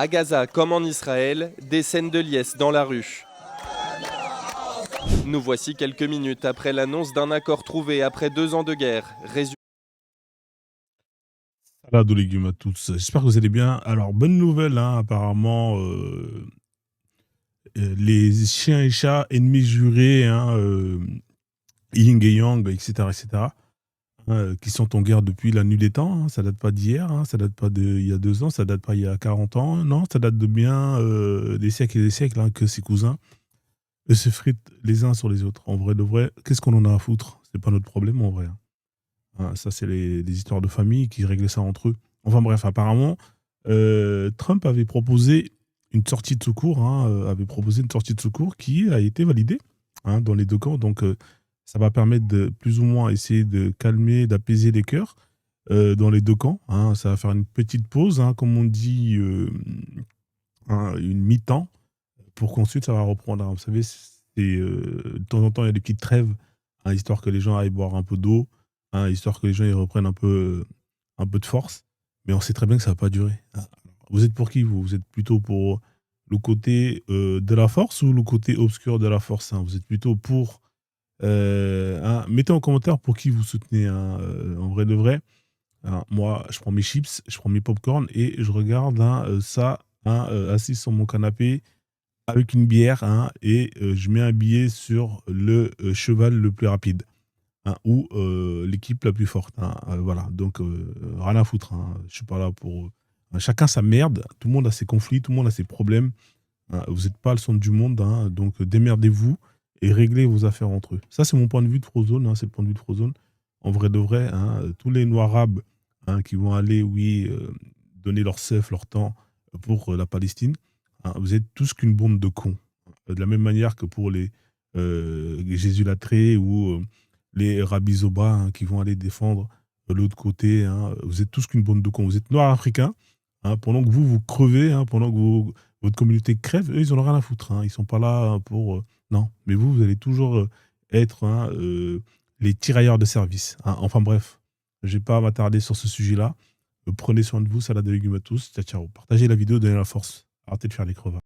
À Gaza, comme en Israël, des scènes de liesse dans la rue. Nous voici quelques minutes après l'annonce d'un accord trouvé après 2 ans de guerre. Salade aux légumes à tous. J'espère que vous allez bien. Alors, bonne nouvelle, hein, apparemment, les chiens et chats ennemis jurés, hein, Yin et Yang, etc., etc., qui sont en guerre depuis la nuit des temps. Hein. Ça date pas d'hier, hein, ça date pas d'il y a 2 ans, ça date pas il y a 40 ans. Non, ça date de bien des siècles et des siècles, hein, que ces cousins se fritent les uns sur les autres. En vrai de vrai, qu'est-ce qu'on en a à foutre? C'est pas notre problème, en vrai. Hein. Ça, c'est les histoires de famille qui réglaient ça entre eux. Enfin bref, apparemment, Trump avait proposé une sortie de secours, hein, avait proposé une sortie de secours qui a été validée, hein, dans les deux camps. Donc, ça va permettre de plus ou moins essayer de calmer, d'apaiser les cœurs dans les deux camps. Hein. Ça va faire une petite pause, hein, comme on dit, hein, une mi-temps, pour qu'ensuite ça va reprendre. Hein. Vous savez, de temps en temps, il y a des petites trêves, hein, histoire que les gens aillent boire un peu d'eau, hein, histoire que les gens ils reprennent un peu de force. Mais on sait très bien que ça va pas durer. Hein. Vous êtes pour qui, vous? Vous êtes plutôt pour le côté de la force ou le côté obscur de la force? Hein. Vous êtes plutôt pour... hein, mettez en commentaire pour qui vous soutenez, hein, en vrai de vrai. Hein, moi, je prends mes chips, je prends mes popcorn et je regarde, hein, ça, hein, assis sur mon canapé avec une bière, hein, et je mets un billet sur le cheval le plus rapide, hein, ou l'équipe la plus forte. Hein, voilà, donc rien à foutre. Hein, je suis pas là pour. Chacun sa merde, tout le monde a ses conflits, tout le monde a ses problèmes. Hein, vous n'êtes pas le centre du monde, hein, donc démerdez-vous et réglez vos affaires entre eux. Ça, c'est mon point de vue de Frozone, hein, c'est le point de vue de Frozone. En vrai de vrai, hein, tous les noirs arabes, hein, qui vont aller, oui, donner leur seuf, leur temps pour la Palestine, hein, vous êtes tous qu'une bande de cons. De la même manière que pour les Jésus Latré ou les Rabbi Zoba, hein, qui vont aller défendre l'autre côté. Hein, vous êtes tous qu'une bande de cons. Vous êtes noirs africains, hein, pendant que vous crevez, hein, pendant que votre communauté crève, eux, ils en ont rien à foutre. Hein, ils sont pas là, hein, pour... non, mais vous allez toujours être, hein, les tirailleurs de service. Hein. Enfin bref, je vais pas m'attarder sur ce sujet-là. Prenez soin de vous, salade de légumes à tous. Ciao, ciao. Partagez la vidéo, donnez la force. Arrêtez de faire les crevards.